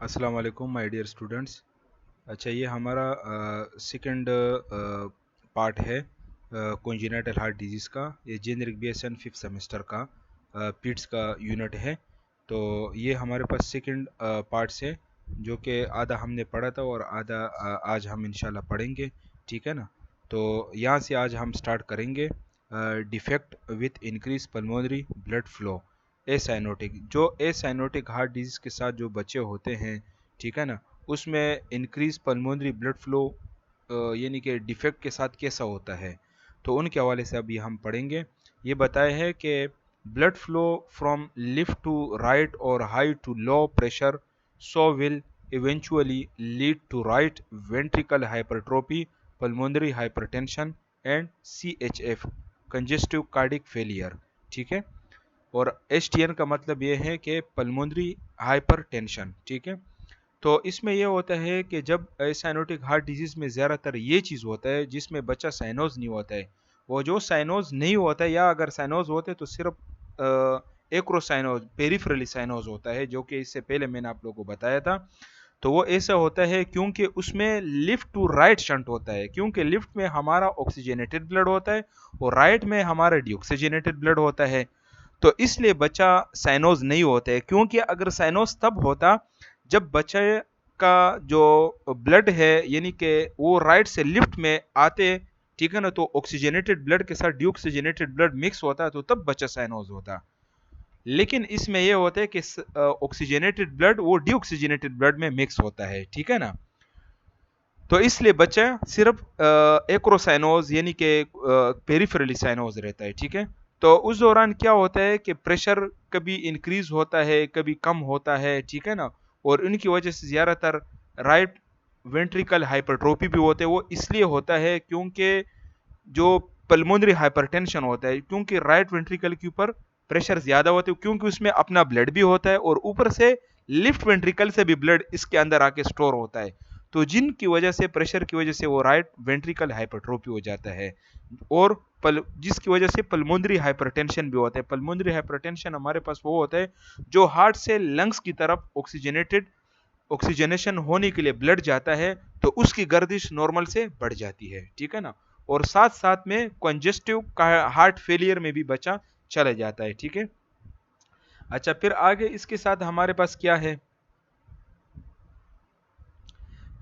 अस्सलाम वालेकुम my dear students. अच्छा, ये हमारा सेकंड पार्ट है कॉन्जेनिटल हार्ट डिजीज़ का। ये जेनरिक बीएसएन फिफ्थ सेमेस्टर का पीट्स का यूनिट है। तो ये हमारे पास सेकंड पार्ट्स है, जो कि आधा हमने पढ़ा था और आधा आज हम इंशाल्लाह पढ़ेंगे। ठीक है ना। तो यहाँ से आज हम स्टार्ट करेंगे। Defect with increase pulmonary blood flow acyanotic. जो एसाइनोटिक हार्ट डिजीज़ के साथ जो बच्चे होते हैं, ठीक है ना, उसमें इंक्रीज पल्मोनरी ब्लड फ्लो यानी कि डिफेक्ट के साथ कैसा होता है, तो उनके हवाले से अभी हम पढ़ेंगे। ये बताया है कि blood flow from left to right और high to low pressure so will eventually lead to right ventricle hypertrophy, pulmonary hypertension and CHF congestive cardiac failure. ठीक है। और HTN का मतलब ये है कि पल्मोनरी हाइपरटेंशन। ठीक है। तो इसमें यह होता है कि जब साइनोटिक हार्ट डिजीज़ में ज़्यादातर ये चीज़ होता है जिसमें बच्चा साइनोज नहीं होता है। वो जो साइनोज नहीं होता है, या अगर साइनोज होते हैं तो सिर्फ एक्रोसाइनोज पेरिफेरली साइनोज होता है, जो कि इससे पहले मैंने आप लोगों को बताया था। तो वो ऐसा होता है क्योंकि उसमें लिफ्ट टू राइट शंट होता है, क्योंकि लिफ्ट में हमारा ऑक्सीजनेटेड ब्लड होता है और राइट में हमारा डीऑक्सीजनेटेड ब्लड होता है। तो इसलिए बच्चा साइनोज नहीं होता है, क्योंकि अगर साइनोज तब होता जब बच्चे का जो ब्लड है यानी कि वो राइट से लिफ्ट में आते, ठीक है ना, तो ऑक्सीजनेटेड ब्लड के साथ डीऑक्सीजनेटेड ब्लड मिक्स होता है, तो तब बच्चा साइनोज होता। लेकिन इसमें यह होता है कि ऑक्सीजनेटेड ब्लड वो डीऑक्सीजनेटेड ब्लड में मिक्स होता है। ठीक है ना। तो इसलिए बच्चा सिर्फ एक्रोसाइनोज यानी कि पेरिफेरली साइनोज रहता है। ठीक है। तो उस दौरान क्या होता है कि प्रेशर कभी इंक्रीज होता है, कभी कम होता है। ठीक है ना। और इनकी वजह से ज़्यादातर राइट वेंट्रिकल हाइपरट्रोफी भी होते हैं। वो इसलिए होता है क्योंकि जो पल्मोनरी हाइपरटेंशन होता है, क्योंकि राइट वेंट्रिकल के ऊपर प्रेशर ज़्यादा होता है, क्योंकि उसमें अपना ब्लड भी होता है और ऊपर से लिफ्ट वेंट्रिकल से भी ब्लड इसके अंदर आके स्टोर होता है। तो जिनकी वजह से प्रेशर की वजह से वो राइट वेंट्रिकल हाइपरट्रोफी हो जाता है, और जिसकी वजह से पल्मोनरी हाइपरटेंशन भी होता है। पल्मोनरी हाइपरटेंशन हमारे पास वो होता है जो हार्ट से लंग्स की तरफ ऑक्सीजनेशन होने के लिए ब्लड जाता है, तो उसकी गर्दिश नॉर्मल से बढ़ जाती है। ठीक है ना। और साथ साथ में कंजेस्टिव हार्ट फेलियर में भी बच्चा चला जाता है। ठीक है। अच्छा, फिर आगे इसके साथ हमारे पास क्या है,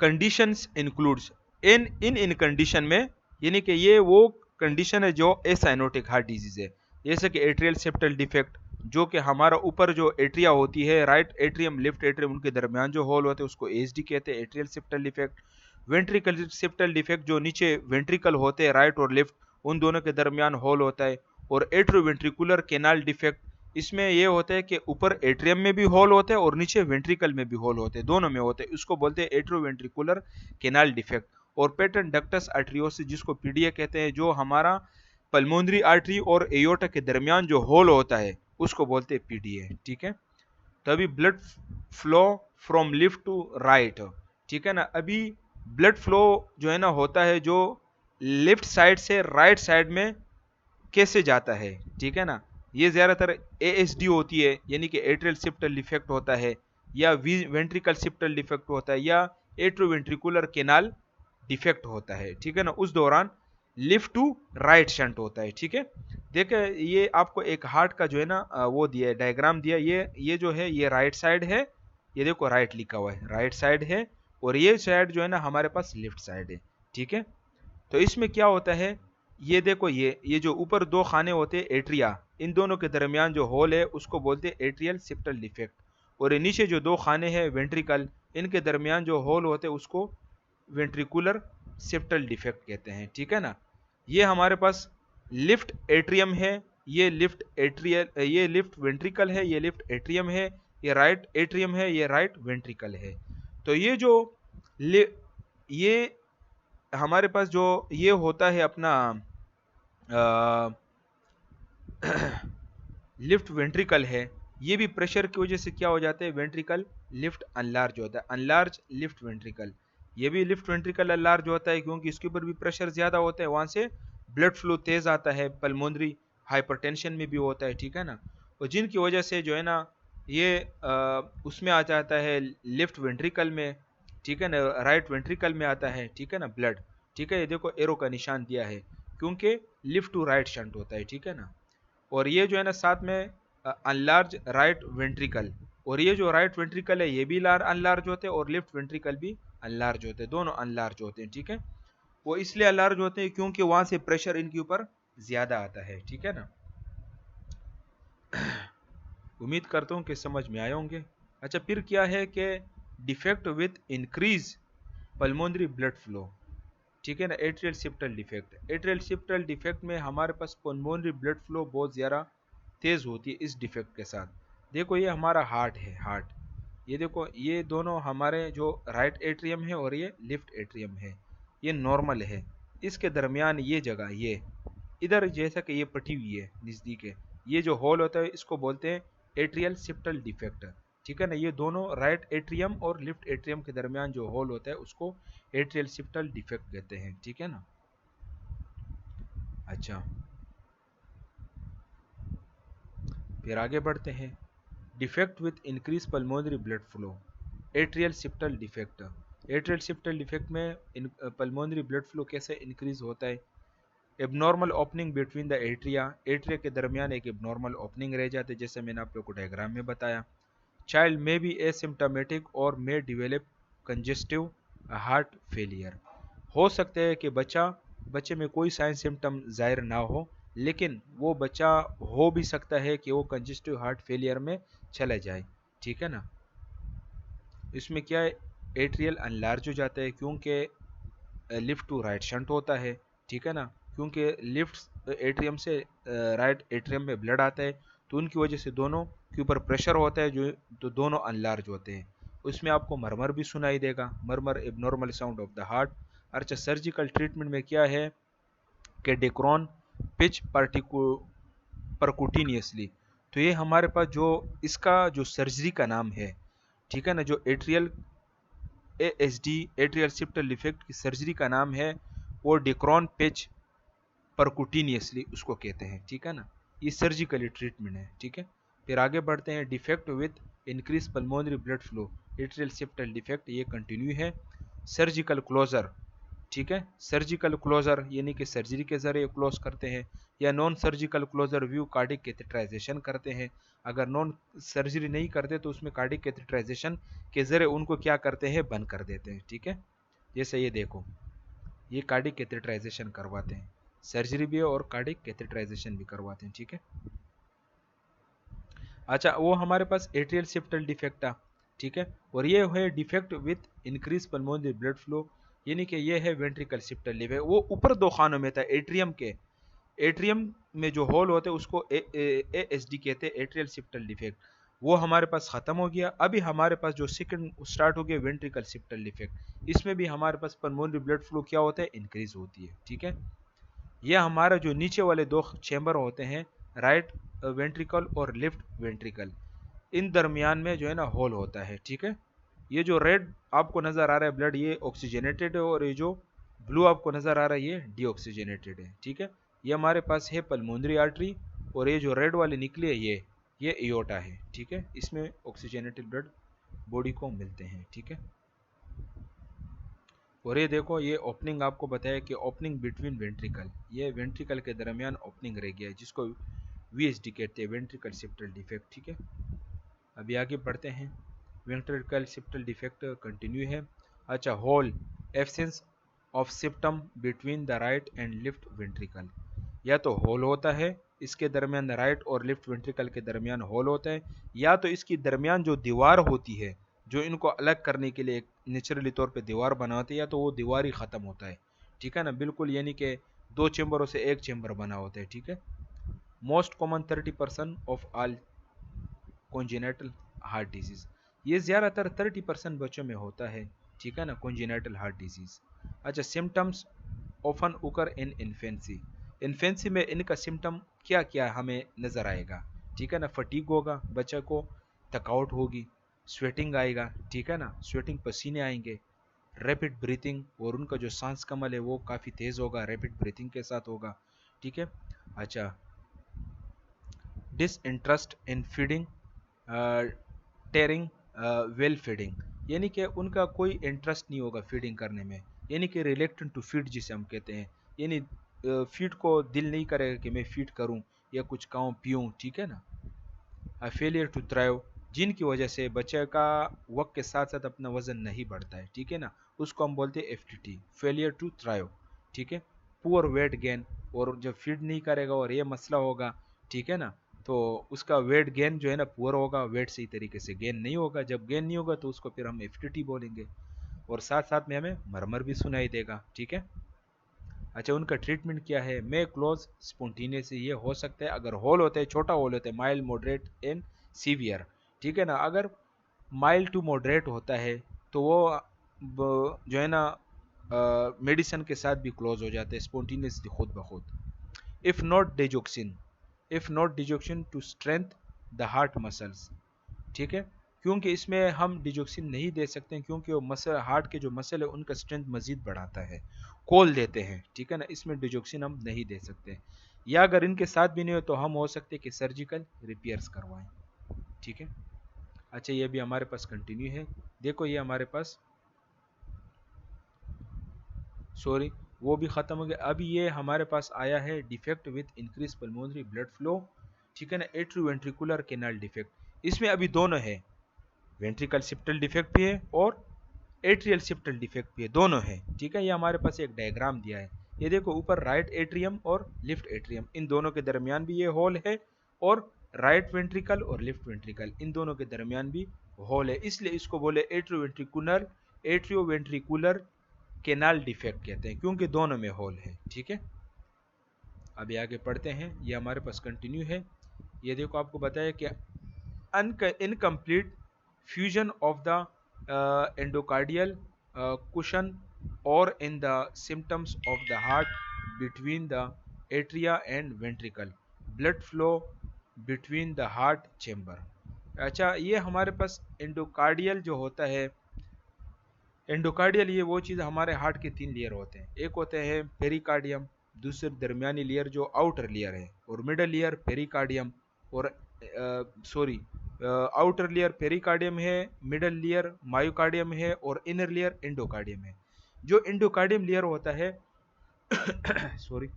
कंडीशंस इंक्लूड्स इन कंडीशन में, यानी कि ये वो कंडीशन है जो एसाइनोटिक हार्ट डिजीज है, जैसे कि एट्रियल सेप्टल डिफेक्ट, जो कि हमारा ऊपर जो एट्रिया होती है, राइट एट्रियम लेफ्ट एट्रियम, उनके दरमियान जो होल होते हैं उसको एचडी कहते हैं, atrial septal defect. Ventricle septal defect, जो नीचे वेंट्रिकल होते हैं राइट और लेफ्ट, उन दोनों के दरमियान होल होता है। और एट्रोवेंट्रिकुलर केनाल डिफेक्ट, इसमें यह होता है कि ऊपर एट्रियम में भी होल होते हैं और नीचे वेंट्रिकल में भी होल होते हैं, दोनों में होते हैं, उसको बोलते हैं एट्रोवेंट्रिकुलर केनाल डिफेक्ट। और पेटर्न डक्टस आर्ट्रियोसिस, जिसको पीडीए कहते हैं, जो हमारा पल्मोनरी आर्टरी और एयोर्टा के दरमियान जो होल होता है उसको बोलते हैं पीडीए। ठीक है। तो अभी blood flow from left to right, ठीक है ना। अभी ब्लड फ्लो जो है ना होता है जो लेफ्ट साइड से राइट साइड में कैसे जाता है, ठीक है ना। ये ज़्यादातर ASD होती है, यानी कि एट्रियल सिप्टल डिफेक्ट होता है, या वेंट्रिकल सिप्टल डिफेक्ट होता है, या एट्रोवेंट्रिकुलर केनाल डिफेक्ट होता है। ठीक है ना। उस दौरान लिफ्ट टू राइट शंट होता है। ठीक है। देखिए, ये आपको एक हार्ट का जो है ना वो दिया है, डायग्राम दिया। ये जो है ये राइट साइड है, ये देखो राइट लिखा हुआ है, राइट साइड है। और ये साइड जो है ना हमारे पास लेफ्ट साइड है। ठीक है। तो इसमें क्या होता है, ये देखो, ये जो ऊपर दो खाने होते हैं एट्रिया, इन दोनों के दरमियान जो होल है उसको बोलते हैं एट्रियल सिप्टल डिफेक्ट। और नीचे जो दो खाने हैं वेंट्रिकल, इनके दरमियान जो होल होते हैं उसको वेंट्रिकुलर सिप्टल डिफेक्ट कहते हैं। ठीक है ना। ये हमारे पास लिफ्ट एट्रियम है, ये लिफ्ट वेंट्रिकल है, ये लिफ्ट एट्रियम है, ये राइट एट्रियम है, ये राइट वेंट्रिकल है। तो ये हमारे पास जो ये होता है अपना लिफ्ट वेंट्रिकल है, ये भी प्रेशर की वजह से क्या हो जाता है, वेंट्रिकल लिफ्ट अनलार्ज होता है, अनलार्ज लिफ्ट वेंट्रिकल। ये भी लिफ्ट वेंट्रिकल अनलार्ज होता है क्योंकि इसके ऊपर भी प्रेशर ज़्यादा होता है, वहाँ से ब्लड फ्लो तेज़ आता है, पल्मोनरी हाइपरटेंशन में भी होता है। ठीक है ना। और जिनकी वजह से जो है ना ये उसमें आ जाता है लेफ्ट वेंट्रिकल में, ठीक है ना, राइट वेंट्रिकल में आता है, ठीक है ना, ब्लड, ठीक है। ये देखो एरो का निशान दिया है, क्योंकि लेफ्ट टू राइट शंट होता है, ठीक है ना। और ये जो है ना साथ में अनलार्ज राइट वेंट्रिकल, और ये जो राइट वेंट्रिकल है ये भी अनलार्ज होते हैं, और लेफ्ट वेंट्रिकल भी अनलार्ज होते हैं, दोनों अनलार्ज होते हैं, ठीक है। वो इसलिए अनलार्ज होते हैं क्योंकि वहां से प्रेशर इनके ऊपर ज्यादा आता है, ठीक है ना। उम्मीद करता हूँ कि समझ में आए होंगे। अच्छा, फिर क्या है कि defect with increase pulmonary blood flow, ठीक है ना, atrial septal defect. Atrial septal defect में हमारे पास पल्मोनरी ब्लड फ्लो बहुत ज़्यादा तेज़ होती है इस डिफेक्ट के साथ। देखो ये हमारा हार्ट है, हार्ट, ये देखो ये दोनों हमारे जो राइट एट्रियम है और ये लेफ्ट एट्रियम है, ये नॉर्मल है। इसके दरमियान ये जगह, ये इधर जैसा कि ये पटी हुई है नज़दीक है, ये जो होल होता है इसको बोलते हैं एट्रियल सिप्टल डिफेक्ट, ठीक है ना। ये दोनों राइट एट्रियम और लेफ्ट एट्रियम के दरमियान जो होल होता है उसको एट्रियल सिप्टल डिफेक्ट कहते हैं, ठीक है ना। अच्छा, फिर आगे बढ़ते हैं। Defect with increase pulmonary blood flow, atrial septal defect. Atrial septal defect में पल्मोनरी ब्लड फ्लो कैसे इंक्रीज होता है? Abnormal opening between the atria, atria के दरमियान एक एबनॉर्मल ओपनिंग रह जाती है, जैसे मैंने आप लोग को डायग्राम में बताया। चाइल्ड में बी एसिम्टोमेटिक और मे डिवेलप कंजेस्टिव हार्ट फेलियर, हो सकता है कि बच्चे में कोई साइन सिम्टम जाहिर ना हो, लेकिन वो बच्चा हो भी सकता है कि वो कंजेस्टिव हार्ट फेलियर में चला जाए, ठीक है ना। इसमें क्या है, एट्रियल अनलार्ज हो जाता है क्योंकि लेफ्ट टू राइट शंट होता है, ठीक है ना। क्योंकि लेफ्ट एट्रियम से राइट एट्रियम में ब्लड आता है, तो उनकी वजह से दोनों के ऊपर प्रेशर होता है, जो तो दोनों अनलार्ज होते हैं। उसमें आपको मरमर भी सुनाई देगा, murmur abnormal sound of the heart. अच्छा, सर्जिकल ट्रीटमेंट में क्या है कि डेक्रोन पिच परकुटिनियसली, तो ये हमारे पास जो इसका जो सर्जरी का नाम है, ठीक है ना, जो atrial ASD atrial septal defect की सर्जरी का नाम है वो डिक्रॉन पेच परकुटिनियसली उसको कहते हैं, ठीक है ना। ये सर्जिकली ट्रीटमेंट है, ठीक है। फिर आगे बढ़ते हैं। Defect with increase pulmonary blood flow, atrial septal defect, ये कंटिन्यू है। सर्जिकल क्लोजर, ठीक है, सर्जिकल क्लोजर यानी कि सर्जरी के जरिए क्लोज करते हैं, या non surgical closure via cardiac catheterization करते हैं। अगर नॉन सर्जरी नहीं करते तो उसमें कार्डिक कैथेटराइजेशन के जरिए उनको क्या करते हैं, बंद कर देते हैं, ठीक है। जैसे ये देखो, ये कार्डिक कैथेटराइजेशन करवाते हैं, सर्जरी भी है और कार्डिक कैथेटराइजेशन भी करवाते हैं, ठीक है। अच्छा, वो हमारे पास एट्रियल सिप्टल डिफेक्ट था, ठीक है। और ये है defect with increase pulmonary blood flow, यानी कि ये है वेंट्रिकल सिप्टल डिफेक्ट। वो ऊपर दो खानों में था, एट्रियम के, एट्रियम में जो होल होते हैं उसको ए एस डी कहते हैं, एट्रियल सिप्टल डिफेक्ट। वो हमारे पास ख़त्म हो गया। अभी हमारे पास जो सेकंड स्टार्ट हो गया वेंट्रिकल सिप्टल डिफेक्ट, इसमें भी हमारे पास पल्मोनरी ब्लड फ्लो क्या होता है, इंक्रीज होती है, ठीक है। ये हमारा जो नीचे वाले दो चैम्बर होते हैं, राइट वेंट्रिकल और लेफ्ट वेंट्रिकल, इन दरमियान में जो है ना होल होता है, ठीक है। ये जो रेड आपको नज़र आ रहा है ब्लड, ये ऑक्सीजनेटेड है, और ये जो ब्लू आपको नज़र आ रहा है ये डीऑक्सीजनेटेड है, ठीक है। ये हमारे पास है पल्मोनरी आर्टरी, और ये जो रेड वाली निकली है ये एयोटा है, ठीक है। इसमें ऑक्सीजनेटेड ब्लड बॉडी को मिलते हैं, ठीक है। और ये देखो, ये ओपनिंग आपको बताया कि ओपनिंग बिटवीन वेंट्रिकल, ये वेंट्रिकल के दरमियान ओपनिंग रह गया है, जिसको वीएसडी कहते हैं, वेंट्रिकल सिप्टल डिफेक्ट, ठीक है। अभी आगे बढ़ते हैं। वेंट्रिकल सिप्टल डिफेक्ट कंटिन्यू है। अच्छा, hole, absence of septum between the right and left ventricle, या तो होल होता है इसके दरमियान, राइट और लेफ्ट वेंट्रिकल के दरमियान होल होता है, या तो इसकी दरमियान जो दीवार होती है जो इनको अलग करने के लिए एक नेचुरली तौर पे दीवार बनाते हैं, या तो वो दीवार ही ख़त्म होता है, ठीक है ना, बिल्कुल, यानी कि दो चेम्बरों से एक चेम्बर बना होता है, ठीक है। Most common 30% of all congenital heart disease, ये ज़्यादातर 30% बच्चों में होता है, ठीक है ना, कॉन्जेनेटल हार्ट डिजीज। अच्छा, सिम्टम्स ऑफन उकर इन इन्फेंसी, इन्फेंसी में इनका सिम्टम क्या क्या हमें नज़र आएगा, ठीक है ना। फटीग होगा बच्चे को, थकावट होगी, स्वेटिंग आएगा, ठीक है ना, स्वेटिंग पसीने आएंगे, रैपिड ब्रीथिंग, और उनका जो सांस कमल है वो काफ़ी तेज़ होगा, रैपिड ब्रीथिंग के साथ होगा, ठीक है। अच्छा, disinterest in feeding, टेरिंग well feeding, यानी कि उनका कोई इंटरेस्ट नहीं होगा फीडिंग करने में, यानी कि रिलेक्टेंट टू फीड जिसे हम कहते हैं, यानी फीड को दिल नहीं करेगा कि मैं फीड करूं या कुछ खाऊं पीऊं, ठीक है ना। फेलियर टू थ्राइव, जिनकी वजह से बच्चे का वक्त के साथ साथ अपना वजन नहीं बढ़ता है, ठीक है ना, उसको हम बोलते हैं एफटीटी, फेलियर टू थ्राइव, ठीक है। पुअर वेट गेन, और जब फीड नहीं करेगा और ये मसला होगा, ठीक है ना, तो उसका वेट गेन जो है ना पुअर होगा, वेट सही तरीके से गेन नहीं होगा, जब गेन नहीं होगा तो उसको फिर हम एफटीटी बोलेंगे, और साथ साथ में हमें मरमर भी सुनाई देगा, ठीक है। अच्छा, उनका ट्रीटमेंट क्या है, मे क्लोज स्पॉन्टेनियस, ये हो सकता है अगर होल होते हैं, छोटा होल होता है, माइल्ड मॉडरेट एंड सीवियर, ठीक है ना। अगर माइल्ड टू मॉडरेट होता है तो वो जो है ना मेडिसिन के साथ भी क्लोज हो जाते हैं स्पॉन्टेनियसली खुद ब खुद। If not digoxin, if not digoxin to strength the heart muscles, ठीक है, क्योंकि इसमें हम डिजोक्सिन नहीं दे सकते हैं, क्योंकि वो मसल, हार्ट के जो मसल है उनका स्ट्रेंथ मजीद बढ़ाता है, खोल देते हैं, ठीक है ना, इसमें डिजोक्सिन हम नहीं दे सकते। या अगर इनके साथ भी नहीं हो तो हम हो सकते कि सर्जिकल रिपेयर्स करवाएं, ठीक है। अच्छा, ये भी हमारे पास कंटिन्यू है, देखो ये हमारे पास, सॉरी वो भी ख़त्म हो गया, अभी ये हमारे पास आया है defect with increase pulmonary blood flow, ठीक है ना, एट्रोवेंट्रिकुलर कैनाल डिफेक्ट, इसमें अभी दोनों है, वेंट्रिकल सिप्टल डिफेक्ट भी है और एट्रियल सिप्टल डिफेक्ट भी है, दोनों है, ठीक है। ये हमारे पास एक डायग्राम दिया है, ये देखो ऊपर राइट एट्रियम और लेफ्ट एट्रियम, इन दोनों के दरमियान भी ये होल है, और राइट वेंट्रिकल और लेफ्ट वेंट्रिकल इन दोनों के दरमियान भी होल है, इसलिए इसको बोले एट्रियोवेंट्रिकुलर केनाल डिफेक्ट कहते हैं, क्योंकि दोनों में होल है, ठीक है। अभी आगे पढ़ते हैं, ये हमारे पास कंटिन्यू है, ये देखो आपको बताया कि incomplete fusion of the endocardial cushion or in the symptoms of the heart between the atria and ventricle, blood flow between the heart chamber। अच्छा, ये हमारे पास एंडोकार्डियल जो होता है, एंडोकार्डियल ये वो चीज़, हमारे हार्ट के तीन लेयर होते हैं, एक होते हैं पेरिकार्डियम, दूसरे दरमियानी लेयर जो आउटर लेयर है, और मिडल लेयर पेरिकार्डियम, और सॉरी आउटर लेयर पेरिकार्डियम है, मिडल लेयर मायोकार्डियम है, और इनर लेयर एंडोकार्डियम है। जो एंडोकार्डियम लेयर होता है सॉरी,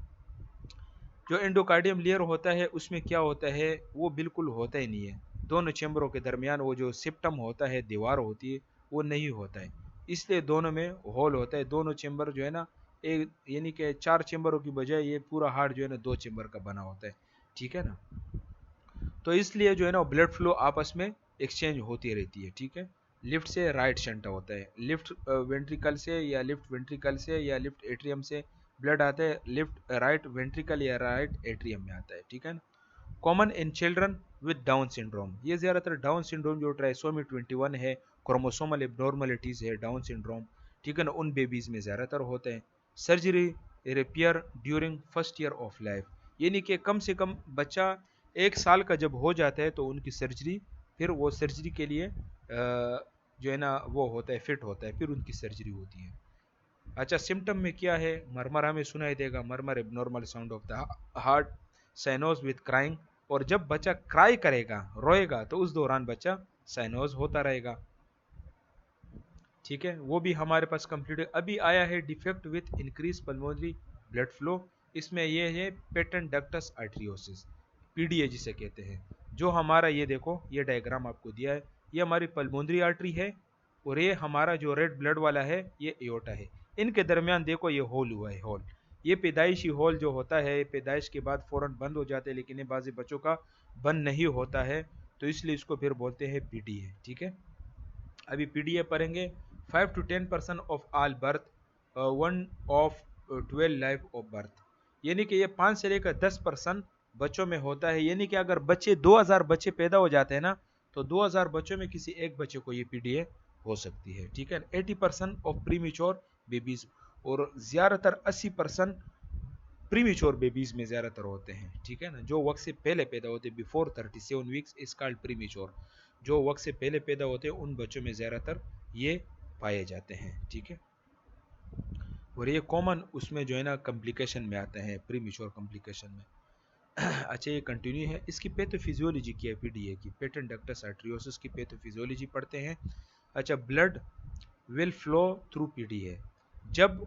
जो एंडोकार्डियम लेयर होता है उसमें क्या होता है, वो बिल्कुल होता ही नहीं है, दोनों चैम्बरों के दरमियान वो जो सिप्टम होता है, दीवार होती है, वो नहीं होता है, इसलिए दोनों में होल होता है, दोनों चैम्बर जो है ना, एक यानी कि चार चैम्बरों की बजाय ये पूरा हार्ट जो है ना दो चैम्बर का बना होता है, ठीक है ना। तो इसलिए जो है ना ब्लड फ्लो आपस में एक्सचेंज होती रहती है, ठीक है। लिफ्ट से राइट शंट होता है, लिफ्ट वेंट्रिकल से या लिफ्ट वेंट्रिकल से या लिफ्ट एट्रियम से ब्लड आता है, लिफ्ट राइट वेंट्रिकल या राइट एट्रियम में आता है, ठीक है ना। Common in children with down syndrome, ये ज़्यादातर डाउन सिंड्रोम जो ट्राइसोमी 21 है, क्रोमोसोमल एबनॉर्मलिटीज़ है डाउन सिंड्रोम, ठीक है ना, उन बेबीज़ में ज़्यादातर होते हैं। Surgery repair during first year of life, यानी कि कम से कम बच्चा 1 साल का जब हो जाता है तो उनकी सर्जरी, फिर वो सर्जरी के लिए जो है ना वो होता है, फिट होता है, फिर उनकी सर्जरी होती है। अच्छा, सिम्टम में क्या है, मरमर हमें सुनाई देगा, murmur abnormal sound of the heart, cyanosis with crying, और जब बच्चा क्राई करेगा, रोएगा, तो उस दौरान बच्चा साइनोज होता रहेगा, ठीक है। वो भी हमारे पास कंप्लीट है। अभी आया है defect with increase pulmonary blood flow, इसमें ये है पेटेंट डक्टस आर्ट्रियोसिस, पीडीए जिसे कहते हैं, जो हमारा ये देखो ये डायग्राम आपको दिया है, ये हमारी पल्मोनरी आर्टरी है, और ये हमारा जो रेड ब्लड वाला है ये एओर्टा है, इनके दरमियान देखो ये होल हुआ है, होल, ये पैदाइशी होल जो होता है पैदाइश के बाद फ़ौरन बंद हो जाते हैं, लेकिन ये बाज़ी बच्चों का बंद नहीं होता है, तो इसलिए इसको फिर बोलते हैं पीडीए, ठीक है। अभी पीडीए पढ़ेंगे। 5 to 10% of all birth, 1 of 12 life of birth, यानी कि ये 5 से लेकर 10% बच्चों में होता है, यानी कि अगर बच्चे 2000 बच्चे पैदा हो जाते हैं ना, तो 2000 बच्चों में किसी एक बच्चे को ये पीडीए हो सकती है, ठीक है। 80% ऑफ प्रीमेच्योर बेबीज, और ज़्यादातर 80% प्रीमेच्योर बेबीज में ज़्यादातर होते हैं, ठीक है ना, जो वक्त से पहले पैदा होते हैं, before 37 weeks is called premature, जो वक्त से पहले पैदा होते हैं उन बच्चों में ज़्यादातर ये पाए जाते हैं, ठीक है। और ये कॉमन उसमें जो है ना कॉम्प्लिकेशन में आते हैं, प्रीमेच्योर कॉम्प्लिकेशन में। अच्छा ये कंटिन्यू है। इसकी पैथोफिजियोलॉजी की है पीडीए की, पेटेंट डक्टस आर्टरियोसिस की पैथोफिजियोलॉजी पढ़ते हैं। अच्छा, blood will flow through PDA, जब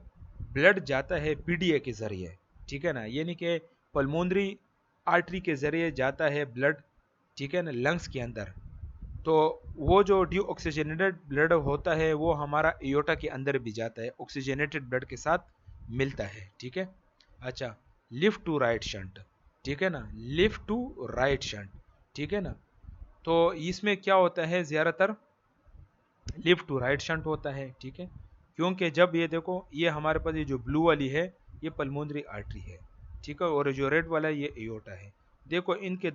ब्लड जाता है पीडीए के जरिए, ठीक है ना, यानी कि पल्मोनरी आर्टरी के जरिए जाता है ब्लड, ठीक है ना, लंग्स के अंदर, तो वो जो डी ऑक्सीजनेटेड ब्लड होता है वो हमारा एयोटा के अंदर भी जाता है, ऑक्सीजनेटेड ब्लड के साथ मिलता है, ठीक है। अच्छा, लिफ्ट टू राइट शंट, ठीक है ना, लिफ्ट टू राइट शंट, ठीक है ना। तो इसमें क्या होता है, ज़्यादातर लिफ्ट टू राइट शंट होता है, ठीक है, क्योंकि जब ये देखो, ये हमारे पास ये जो ब्लू वाली है ये पल्मोनरी आर्टरी है, ठीक है, और जो रेड वाला है ये एयोटा है। देखो इनके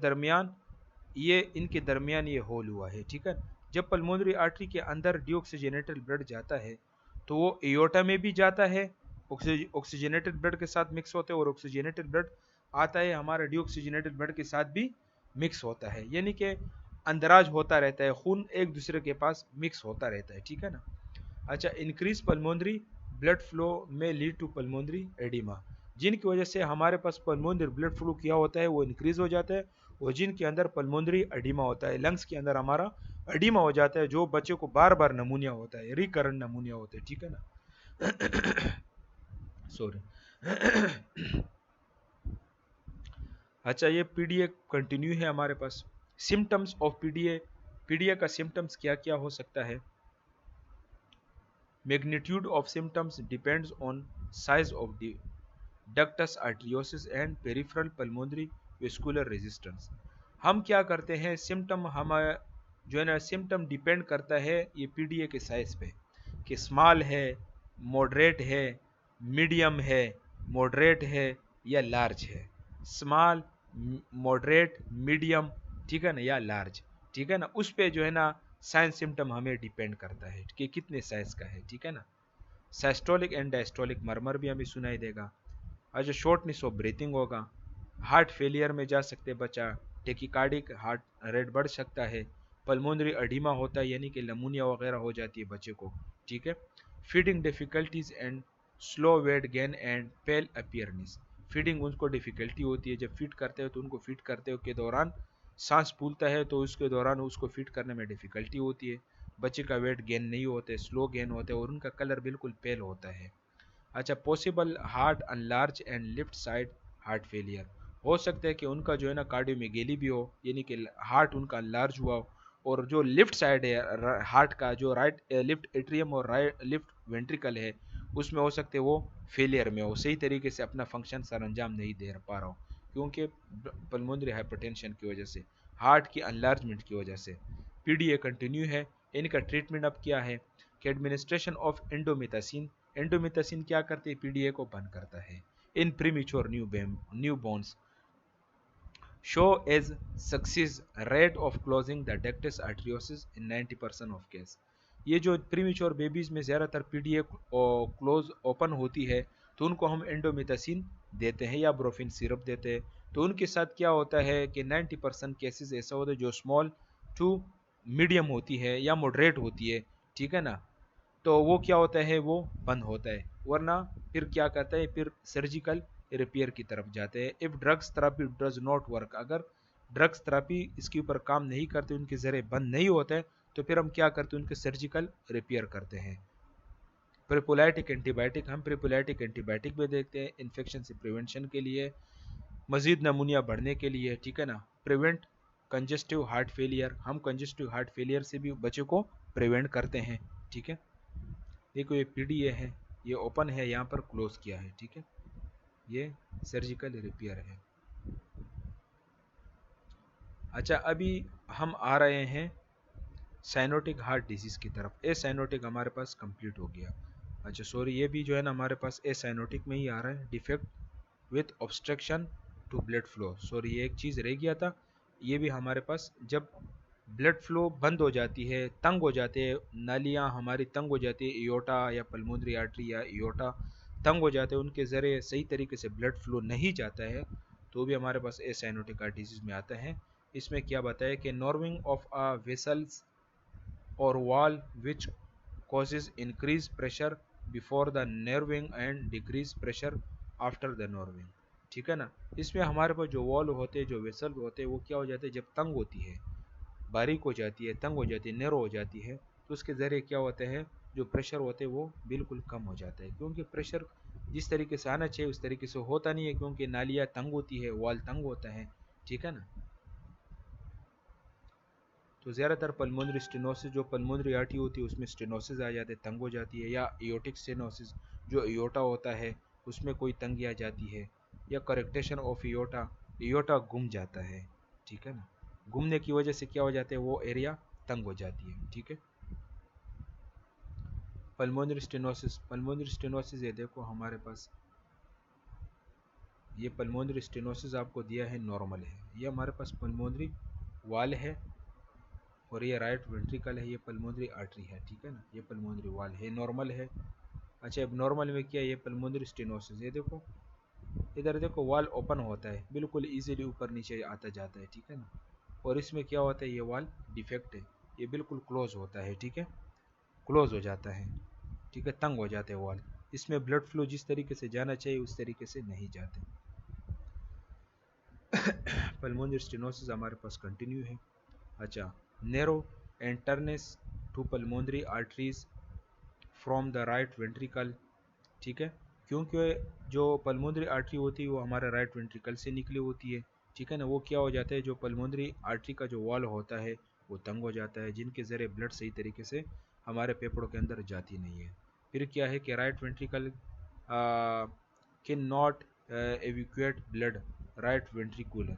दरमियान ये होल हुआ है, ठीक है। जब पल्मोनरी आर्टरी के अंदर डीऑक्सीजनेटेड ब्लड जाता है तो वो एयोटा में भी जाता है, ऑक्सीजनेटेड ब्लड के साथ मिक्स होते हैं, और ऑक्सीजनेटेड ब्लड आता है हमारा डीऑक्सीजनेटेड ब्लड के साथ भी मिक्स होता है, यानी कि अंदराज होता रहता है, खून एक दूसरे के पास मिक्स होता रहता है, ठीक है ना। अच्छा, इंक्रीज पल्मोनरी ब्लड फ्लो में लीड टू पल्मोनरी एडिमा, जिनकी वजह से हमारे पास पल्मोनरी ब्लड फ्लो क्या होता है वो इंक्रीज हो जाता है, और जिनके अंदर पल्मोनरी एडिमा होता है, लंग्स के अंदर हमारा एडिमा हो जाता है, जो बच्चे को बार बार नमूनिया होता है, रिकरेंट नमूनिया होता है, ठीक है ना। सॉरी। अच्छा, ये पीडीए कंटिन्यू है हमारे पास। सिम्टम्स ऑफ पीडीए, पीडीए का सिम्टम्स क्या क्या हो सकता है। Magnitude of symptoms depends on size of the ductus आर्टरियोसिस and peripheral pulmonary vascular resistance. हम क्या करते हैं, सिम्टम हम जो है ना, सिम्टम डिपेंड करता है ये पीडीए के साइज पे, कि स्मॉल है, मॉडरेट है, मीडियम है, मॉडरेट है या लार्ज है। स्मॉल, मॉडरेट, मीडियम, ठीक है ना, या लार्ज, ठीक है ना, उस पे जो है ना साइन सिम्टम हमें डिपेंड करता है कि कितने साइज का है, ठीक है ना। सिस्टोलिक एंड डायस्टोलिक मरमर भी हमें सुनाई देगा। अच्छा, शॉर्टनेस ऑफ ब्रीथिंग होगा, हार्ट फेलियर में जा सकते बच्चा, टेकिकार्डिक हार्ट रेट बढ़ सकता है, पल्मोनरी एडिमा होता है यानी कि लमूनिया वगैरह हो जाती है बच्चे को, ठीक है। Feeding difficulties and slow weight gain and pale appearance, feeding उनको डिफिकल्टी होती है, जब फीड करते हो तो उनको फीड करते हो के दौरान सांस फूलता है तो उसके दौरान उसको फीड करने में डिफिकल्टी होती है, बच्चे का वेट गेन नहीं होता है, स्लो गेन होता है, और उनका कलर बिल्कुल पेल होता है। अच्छा, possible heart enlarge and left side heart failure, हो सकता है कि उनका जो है ना कार्डियोमेगेली भी हो, यानी कि हार्ट उनका अनलार्ज हुआ हो, और जो लेफ्ट साइड है हार्ट का, जो राइट लेफ्ट एट्रियम और राइट लेफ्ट वेंट्रिकल है, उसमें हो सकते वो फेलियर में हो, सही तरीके से अपना फंक्शन सर अंजाम नहीं दे पा रहा हो, क्योंकि पल्मोनरी हाइपरटेंशन की वजह से, हार्ट की अनलार्जमेंट की वजह से। पीडीए कंटिन्यू है। इनका ट्रीटमेंट अब क्या है कि एडमिनिस्ट्रेशन ऑफ एंडोमिथासिन, एंडोमिथासिन क्या करते हैं, पीडीए को बंद करता है in premature newborns, show as success rate of closing the ductus arteriosus in 90% of case. ये जो प्रीमेच्योर बेबीज में ज़्यादातर पीडीए क्लोज ओपन होती है, तो उनको हम एंडोमिथासिन देते हैं या ब्रोफिन सिरप देते हैं, तो उनके साथ क्या होता है कि 90% केसेस ऐसा होता है जो स्मॉल टू मीडियम होती है या मॉडरेट होती है, ठीक है ना, तो वो क्या होता है वो बंद होता है, वरना फिर क्या करता है, फिर सर्जिकल रिपेयर की तरफ जाते हैं। If drugs therapy does not work, अगर ड्रग्स थेरापी इसके ऊपर काम नहीं करते, उनके ज़रिए बंद नहीं होते हैं, तो फिर हम क्या करते हैं, उनके सर्जिकल रिपेयर करते हैं। प्रिपोलाइटिक एंटीबायोटिक, हम प्रिपोलाइटिक एंटीबायोटिक भी देखते हैं इन्फेक्शन से प्रिवेंशन के लिए, मजीद नमूनिया बढ़ने के लिए, ठीक है ना। प्रिवेंट कंजेस्टिव हार्ट फेलियर, हम कंजेस्टिव हार्ट फेलियर से भी बच्चे को प्रिवेंट करते हैं, ठीक है। देखो ये पीडीए है, ये ओपन है, यहाँ पर क्लोज किया है, ठीक है, ये सर्जिकल रिपेयर है। अच्छा, अभी हम आ रहे हैं साइनोटिक हार्ट डिजीज़ की तरफ। ए साइनोटिक हमारे पास कंप्लीट हो गया। अच्छा सॉरी, ये भी जो है ना हमारे पास ए साइनोटिक में ही आ रहा है, defect with obstruction to blood flow. Sorry, ये एक चीज़ रह गया था, ये भी हमारे पास जब ब्लड फ्लो बंद हो जाती है, तंग हो जाते हैं, नालियाँ हमारी तंग हो जाती है, इयोटा या पल्मोनरी आर्टरी या इयोटा तंग हो जाते हैं, उनके ज़रिए सही तरीके से ब्लड फ्लो नहीं जाता है, तो भी हमारे पास ए साइनोटिक हार्ट डिजीज़ में आता है। इसमें क्या बताया कि नर्विंग of a vessels or wall which causes increased pressure before the nerving and decreased pressure after the nerving। ठीक है ना। इसमें हमारे पास जो वॉल होते हैं, जो वेसल होते हैं, वो क्या हो जाते हैं, जब तंग होती है, बारीक हो जाती है, तंग हो जाती है, नैरो हो जाती है, तो उसके ज़रिए क्या होता है, जो प्रेशर होते हैं वो बिल्कुल कम हो जाता है, क्योंकि प्रेशर जिस तरीके से आना चाहिए उस तरीके से होता नहीं है, क्योंकि नालियाँ तंग होती है, वॉल तंग होता है, ठीक है ना। तो ज़्यादातर पल्मोनरी स्टेनोसिस, जो पल्मोनरी आर्टरी होती है उसमें स्टेनोसिस आ जाते हैं, तंग हो जाती है, या एयोटिक स्टेनोसिस जो एयोटा होता है उसमें कोई तंगी आ जाती है, या करेक्टेशन ऑफ एयोटा, एयोटा घूम जाता है, ठीक है ना। घूमने की वजह से क्या हो जाता है, वो एरिया तंग हो जाती है, ठीक है। पल्मोनरी स्टेनोसिस ये देखो हमारे पास, ये पल्मोनरी स्टेनोसिस आपको दिया है, नॉर्मल है, ये हमारे पास पल्मोनरी वाल है, और ये राइट वेंट्रिकल है, ये पल्मोनरी आर्टरी है, ठीक है ना, ये पल्मोनरी वाल है, नॉर्मल है। अच्छा, अब नॉर्मल में क्या है, ये पल्मोनरी स्टेनोसिस, ये देखो इधर देखो वाल ओपन होता है, बिल्कुल इजीली ऊपर नीचे आता जाता है, ठीक है ना। और इसमें क्या होता है, ये वाल डिफेक्ट है, ये बिल्कुल क्लोज होता है, ठीक है, क्लोज हो जाता है, ठीक है, तंग हो जाते हैं वाल, इसमें ब्लड फ्लो जिस तरीके से जाना चाहिए उस तरीके से नहीं जाते। पल्मोनरी स्टेनोसिस हमारे पास कंटिन्यू है। अच्छा, narrow entrance to pulmonary arteries from the right ventricle, ठीक है, क्योंकि जो पल्मोनरी आर्टरी होती है वो हमारा राइट वेंट्रिकल से निकली होती है, ठीक है ना। वो क्या हो जाता है, जो पल्मोनरी आर्टरी का जो वॉल होता है वो तंग हो जाता है, जिनके ज़रिए ब्लड सही तरीके से हमारे फेफड़ों के अंदर जाती नहीं है। फिर क्या है कि right ventricle can not evacuate blood right ventricular,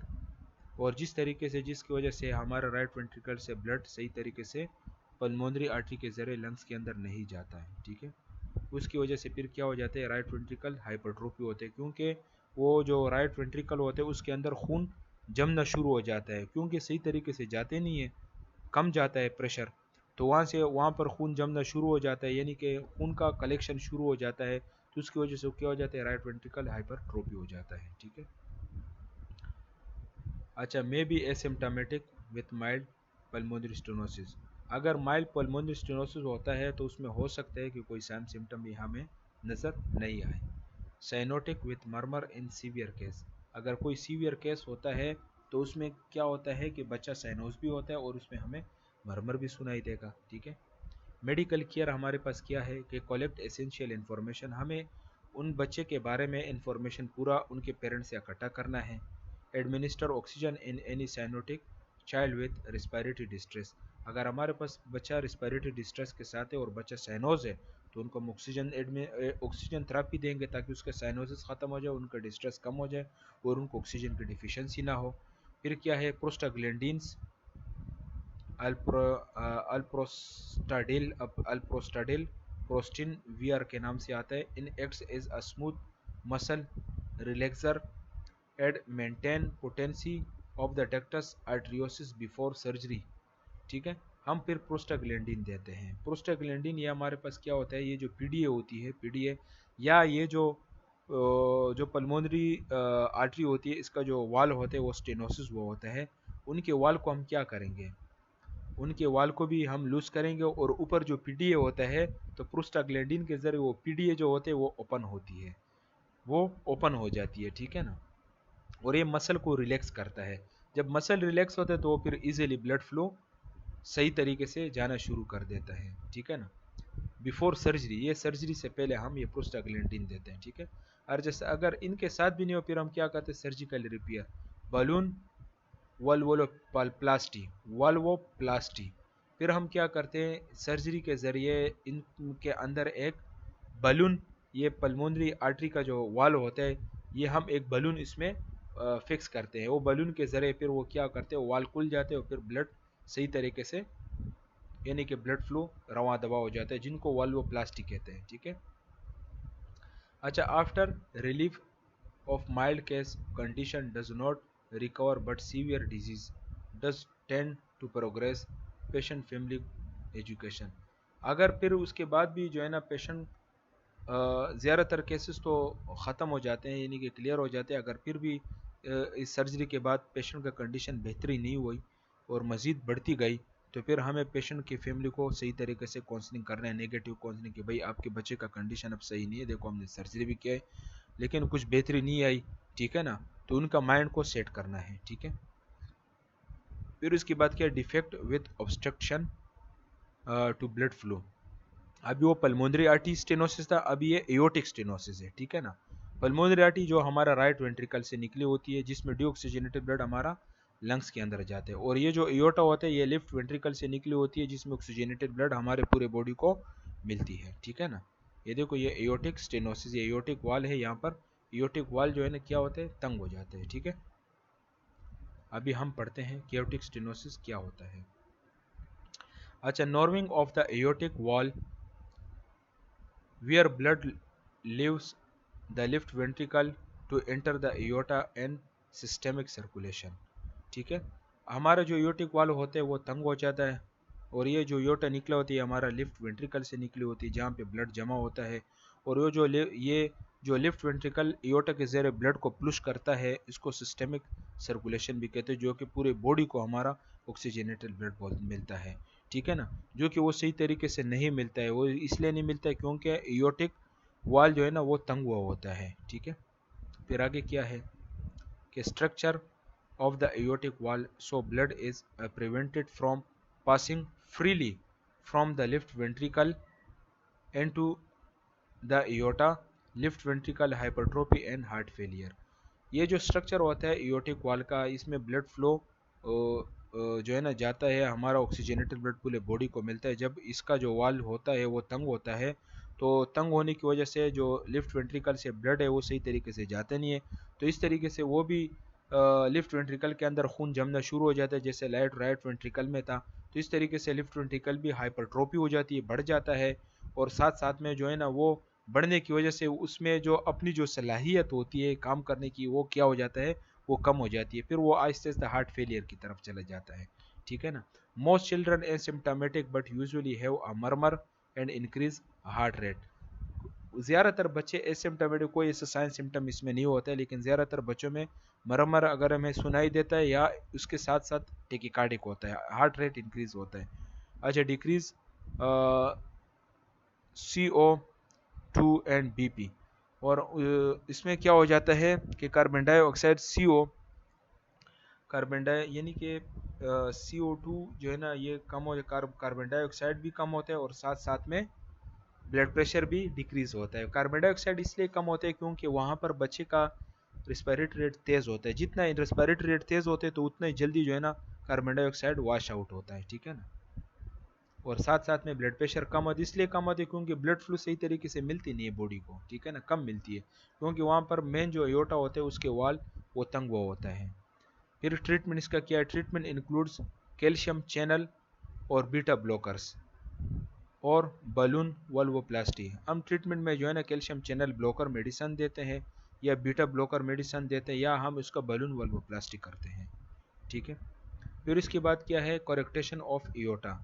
और जिस तरीके से, जिसकी वजह से हमारा राइट वेंट्रिकल से ब्लड सही तरीके से पल्मोनरी आर्टरी के ज़रिए लंग्स के अंदर नहीं जाता है, ठीक है। उसकी वजह से फिर क्या हो जाते हैं, राइट वेंट्रिकल हाइपरट्रोफी होते हैं, क्योंकि वो जो राइट वेंट्रिकल होते हैं उसके अंदर खून जमना शुरू हो जाता है, क्योंकि सही तरीके से जाते नहीं है, कम जाता है प्रेशर, तो वहाँ पर खून जमना शुरू हो जाता है, यानी कि खून का कलेक्शन शुरू हो जाता है, तो उसकी वजह से क्या हो जाता है, राइट वेंट्रिकल हाइपरट्रोफी हो जाता है, ठीक है। अच्छा, may be asymptomatic with mild pulmonary stenosis, अगर माइल्ड पल्मोनरी स्टेनोसिस होता है तो उसमें हो सकता है कि कोई साइन सिम्टम भी हमें नज़र नहीं आए। Cyanotic with murmur in severe case, अगर कोई सीवियर केस होता है तो उसमें क्या होता है कि बच्चा साइनोस भी होता है और उसमें हमें मर्मर भी सुनाई देगा, ठीक है। मेडिकल केयर हमारे पास क्या है कि कलेक्ट एसेंशियल इन्फॉर्मेशन, हमें उन बच्चे के बारे में इंफॉर्मेशन पूरा उनके पेरेंट्स से इकट्ठा करना है। Administer oxygen in any cyanotic child with respiratory distress, अगर हमारे पास बच्चा रिस्पायरेटरी डिस्ट्रेस के साथ है और बच्चा साइनोज है तो उनको हम ऑक्सीजन थेरापी देंगे ताकि उसका साइनोसिस ख़त्म हो जाए, उनका डिस्ट्रेस कम हो जाए और उनको ऑक्सीजन की डिफिशेंसी ना हो। फिर क्या है, प्रोस्टाग्लैंडिन्स, अल्प्रोस्टाडिल प्रोस्टिन वीआर के नाम से आता है, इन acts as a smooth muscle relaxer and maintain patency of the ductus arteriosus before surgery, ठीक है। हम फिर प्रोस्टाग्लैंडिन देते हैं। प्रोस्टाग्लैंडिन ये हमारे पास क्या होता है, ये जो पीडीए होती है, पीडीए या ये जो पल्मोनरी आर्टरी होती है, इसका जो वाल होता है वो स्टेनोसिस वो होता है, उनके वाल को हम क्या करेंगे, उनके वाल को भी हम लूज करेंगे, और ऊपर जो पीडीए होता है तो प्रोस्टाग्लैंडिन के जरिए वो पीडीए जो होते हैं वो ओपन होती है, वो ओपन हो जाती है, ठीक है ना। और ये मसल को रिलैक्स करता है, जब मसल रिलैक्स होता है तो वो फिर इजीली ब्लड फ्लो सही तरीके से जाना शुरू कर देता है, ठीक है ना। बिफोर सर्जरी, ये सर्जरी से पहले हम ये प्रोस्टाग्लैंडिन देते हैं, ठीक है। और जैसे अगर इनके साथ भी नहीं हो फिर हम क्या करते हैं, सर्जिकल रिपेयर, बलून वल्वोप्लास्टी, वल्वोप्लास्टी, फिर हम क्या करते हैं, सर्जरी के ज़रिए इनके अंदर एक बलून, ये पल्मोनरी आर्टरी का जो वाल होता है, ये हम एक बलून इसमें फिक्स करते हैं, वो बलून के ज़रिए फिर वो क्या करते हैं, वाल खुल जाते हैं और फिर ब्लड सही तरीके से, यानी कि ब्लड फ्लो रवा दवा हो जाता है, जिनको वाल्वोप्लास्टी कहते हैं, ठीक है। अच्छा, after relief of mild case condition does not recover but severe disease does tend to progress, patient family education, अगर फिर उसके बाद भी जो है ना पेशेंट, ज़्यादातर केसेस तो ख़त्म हो जाते हैं, यानी कि क्लियर हो जाते हैं, अगर फिर भी इस सर्जरी के बाद पेशेंट का कंडीशन बेहतरी नहीं हुई और मज़ीद बढ़ती गई तो फिर हमें पेशेंट की फैमिली को सही तरीके से काउंसलिंग करना है, नेगेटिव काउंसलिंग, कि भाई आपके बच्चे का कंडीशन अब सही नहीं है, देखो हमने सर्जरी भी किया है, लेकिन कुछ बेहतरी नहीं आई, ठीक है ना, तो उनका माइंड को सेट करना है, ठीक है। फिर उसके बाद क्या, defect with obstruction to blood flow. अभी वो पल्मोनरी आर्टरी स्टेनोसिस था, अभी ये एओर्टिक स्टेनोसिस है, ठीक है ना। पल्मोनरी आर्टरी जो हमारा राइट वेंट्रिकल से निकली होती है, जिसमें डीऑक्सीजनेटेड ब्लड हमारा लंग्स के अंदर जाते हैं, और ये जो एओर्टा होता है ये लेफ्ट वेंट्रिकल से निकली होती है, जिसमें ऑक्सीजनेटेड ब्लड हमारे पूरे बॉडी को मिलती है, ठीक है ना। ये देखो ये एओर्टिक स्टेनोसिस, ये एओर्टिक वाल है, यहाँ पर एओर्टिक वाल जो है ना क्या होते हैं, तंग हो जाते हैं, ठीक है। अभी हम पढ़ते हैं कि एओर्टिक स्टेनोसिस क्या होता है। अच्छा, नर्विंग of the aortic wall where blood leaves the left ventricle to enter the aorta and systemic circulation, ठीक है। हमारा जो एओर्टिक वाल्व होता है वो तंग हो जाता है, और ये जो एओर्टा निकला होती है हमारा लेफ्ट वेंट्रिकल से निकली होती है, जहाँ पे ब्लड जमा होता है, और ये जो लेफ्ट वेंट्रिकल एओर्टा के ज़रिए ब्लड को पुश करता है, इसको सिस्टेमिक सर्कुलेशन भी कहते हैं, जो कि पूरे बॉडी को हमारा ऑक्सीजनेटेड ब्लड मिलता है, ठीक है ना। जो कि वो सही तरीके से नहीं मिलता है, वो इसलिए नहीं मिलता है क्योंकि एओर्टिक वाल जो है ना वो तंग हुआ होता है, ठीक है। फिर आगे क्या है कि structure of the aortic wall, so blood is prevented from passing freely from the left ventricle into the aorta, left ventricle hypertrophy and heart failure। ये जो स्ट्रक्चर होता है एओर्टिक वाल का, इसमें ब्लड फ्लो जो है ना जाता है, हमारा ऑक्सीजनेटेड ब्लड पूरे बॉडी को मिलता है। जब इसका जो वाल होता है वो तंग होता है, तो तंग होने की वजह से जो लेफ्ट वेंट्रिकल से ब्लड है वो सही तरीके से जाता नहीं है, तो इस तरीके से वो भी लेफ्ट वेंट्रिकल के अंदर खून जमना शुरू हो जाता है, जैसे राइट वेंट्रिकल में था। तो इस तरीके से लेफ्ट वेंट्रिकल भी हाइपरट्रोफी हो जाती है, बढ़ जाता है, और साथ साथ में जो है ना वो बढ़ने की वजह से उसमें जो अपनी जो सलाहियत होती है काम करने की, वो क्या हो जाता है, वो कम हो जाती है, फिर वो आहिस्ते आहिस्ते हार्ट फेलियर की तरफ चला जाता है, ठीक है ना। Most children asymptomatic but usually have a murmur and increase heart rate. ज़्यादातर बच्चे एसिम्प्टोमेटिक, कोई ऐसा साइंस सिम्टम इसमें नहीं होता है, लेकिन ज़्यादातर बच्चों में मरमर अगर हमें सुनाई देता है, या उसके साथ साथ टेकिकार्डिक होता है, हार्ट रेट इंक्रीज होता है। अच्छा, डिक्रीज CO2 एंड BP, और इसमें क्या हो जाता है कि कार्बन डाइऑक्साइड यानी कि CO2 जो है ना ये कम हो, कार्बन डाइऑक्साइड भी कम होता है, और साथ साथ में ब्लड प्रेशर भी डिक्रीज होता है। कार्बन डाइऑक्साइड इसलिए कम होता है क्योंकि वहाँ पर बच्चे का रिस्पिरेटरी रेट तेज़ होता है, जितना रिस्पिरेटरी रेट तेज़ होते हैं तो उतना ही जल्दी जो है ना कार्बन डाइऑक्साइड वॉश आउट होता है, ठीक है ना। और साथ साथ में ब्लड प्रेशर कम होता है, इसलिए कम होता है क्योंकि ब्लड फ्लू सही तरीके से मिलती नहीं है बॉडी को, ठीक है ना, कम मिलती है, क्योंकि वहाँ पर मेन जो एओर्टा होता है उसके वाल वो तंग हुआ होता है। फिर ट्रीटमेंट इसका क्या है, ट्रीटमेंट इंक्लूड्स कैल्शियम चैनल और बीटा ब्लॉकर्स और बलून वल्वोप्लास्टी। हम ट्रीटमेंट में जो है ना कैल्शियम चैनल ब्लॉकर मेडिसिन देते हैं, या बीटा ब्लॉकर मेडिसिन देते हैं, या हम इसका बलून वल्वोप्लास्टी करते हैं, ठीक है। फिर इसके बाद क्या है, करेक्टेशन ऑफ एओर्टा।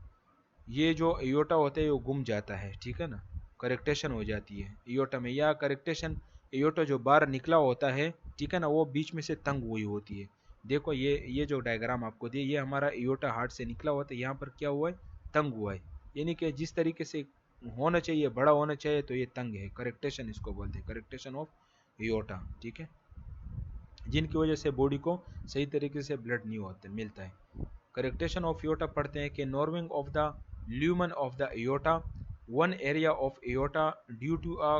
ये जो एओर्टा होता है वो गुम जाता है, ठीक है ना, करेक्टेशन हो जाती है एओर्टा में, या करेक्टेशन एओर्टा जो बाहर निकला होता है, ठीक है ना, वो बीच में से तंग हुई होती है। देखो ये जो डायग्राम आपको दिए, ये हमारा एओर्टा हार्ट से निकला होता है, यहाँ पर क्या हुआ है, तंग हुआ है, यानी कि जिस तरीके से होना चाहिए, बड़ा होना चाहिए, तो ये तंग है, करेक्टेशन इसको बोलते हैं, करेक्टेशन ऑफ एओर्टा, ठीक है, जिनकी वजह से बॉडी को सही तरीके से ब्लड नहीं होता मिलता है। करेक्टेशन ऑफ एओर्टा पढ़ते हैं कि narrowing of the lumen of the aorta, one area of aorta due to a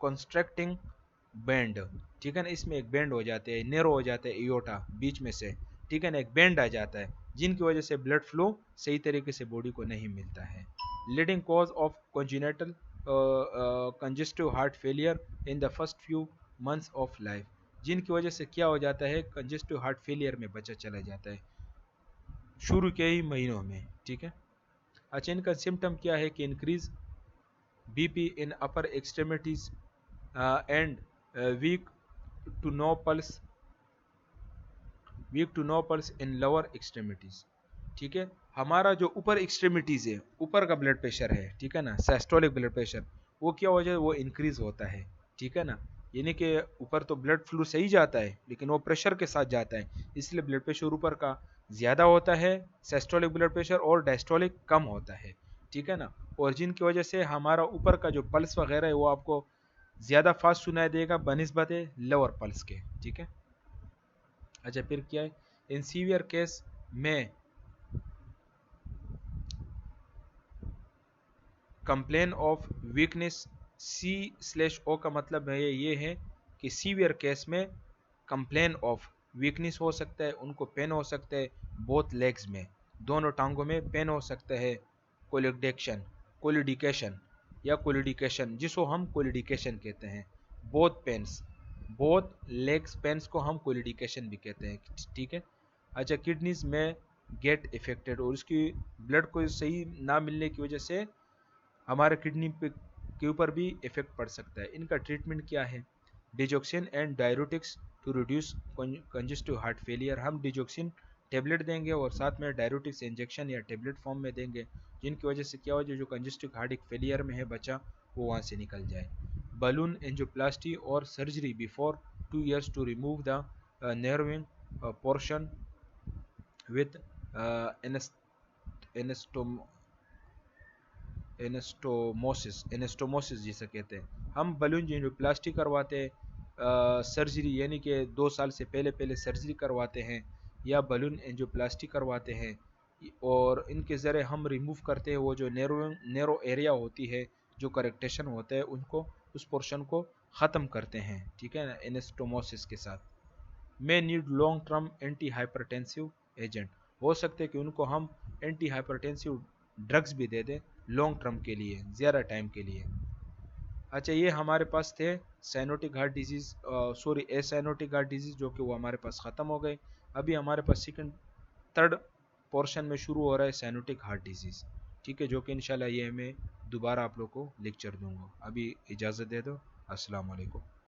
constricting band, ठीक है ना, इसमें एक बैंड हो जाते हैं, नेरो हो जाता है एओर्टा बीच में से, ठीक है ना, एक बैंड आ जाता है, जिनकी वजह से ब्लड फ्लो सही तरीके से बॉडी को नहीं मिलता है। Leading cause of congenital congestive heart failure in the first few months of life, जिनकी वजह से क्या हो जाता है, कंजेस्टिव हार्ट फेलियर में बच्चा चला जाता है शुरू के ही महीनों में, ठीक है। अच्छा, इनका सिम्टम क्या है कि increase BP in upper extremities and weak to no pulse in lower extremities, ठीक है। हमारा जो ऊपर एक्सट्रीमिटीज है, ऊपर का ब्लड प्रेशर है, ठीक है ना, सिस्टोलिक ब्लड प्रेशर, वो क्या हो जाए, वो इंक्रीज होता है, ठीक है ना, यानी कि ऊपर तो ब्लड फ्लू सही जाता है, लेकिन वो प्रेशर के साथ जाता है, इसलिए ब्लड प्रेशर ऊपर का ज़्यादा होता है सिस्टोलिक ब्लड प्रेशर, और डायस्टोलिक कम होता है, ठीक है ना। और जिनकी वजह से हमारा ऊपर का जो पल्स वगैरह है वो आपको ज़्यादा फास्ट सुनाई देगा बनिस्बत लोअर पल्स के, ठीक है। अच्छा फिर क्या है, इन सीवियर केस में कंप्लेन ऑफ वीकनेस, C/O का मतलब है ये है कि सीवियर केस में कंप्लेन ऑफ वीकनेस हो सकता है, उनको पेन हो सकता है बोथ लेग्स में, दोनों टांगों में पेन हो सकता है, कोलिडेक्शन कोलिडिकेशन या कोलिडिकेशन जिसको हम कोलिडिकेशन कहते हैं, both pains, both legs pains को हम कोलिडिकेशन भी कहते हैं, ठीक है। अच्छा किडनीज में गेट इफेक्टेड, और उसकी ब्लड को सही ना मिलने की वजह से हमारे किडनी पे के ऊपर भी इफेक्ट पड़ सकता है। इनका ट्रीटमेंट क्या है, digoxin and diuretics to reduce congestive heart failure, हम डिजोक्सिन टेबलेट देंगे और साथ में डायरेटिक्स इंजेक्शन या टेबलेट फॉर्म में देंगे, जिनकी वजह से क्या हो जाए जो कंजेस्टिव हार्ट फेलियर में है बच्चा वो वहाँ से निकल जाए। बलून एंजियोप्लास्टी और surgery before 2 years to remove the narrowing portion with anastomosis जिसे कहते हैं, हम बलून एंजियोप्लास्टी करवाते हैं, सर्जरी यानी कि 2 साल से पहले पहले सर्जरी करवाते हैं या बलून एंजियोप्लास्टी करवाते हैं, और इनके ज़रिए हम रिमूव करते हैं वो जो नैरो एरिया होती है जो करेक्टेशन होता है उनको, उस पोर्शन को ख़त्म करते हैं, ठीक है ना, एनेस्टोमोसिस के साथ। May need long term anti hypertensive agent, हो सकते हैं कि उनको हम एंटी हाइपरटेंसिव ड्रग्स भी दे दें लॉन्ग टर्म के लिए, ज़्यादा टाइम के लिए। अच्छा ये हमारे पास थे cyanotic heart disease, sorry acyanotic heart disease जो कि वो हमारे पास ख़त्म हो गए। अभी हमारे पास सेकंड थर्ड पोर्शन में शुरू हो रहा है साइनोटिक हार्ट डिजीज़, ठीक है, जो कि इंशाल्लाह ये मैं दोबारा आप लोग को लेक्चर दूंगा। अभी इजाज़त दे दो, अस्सलाम वालेकुम।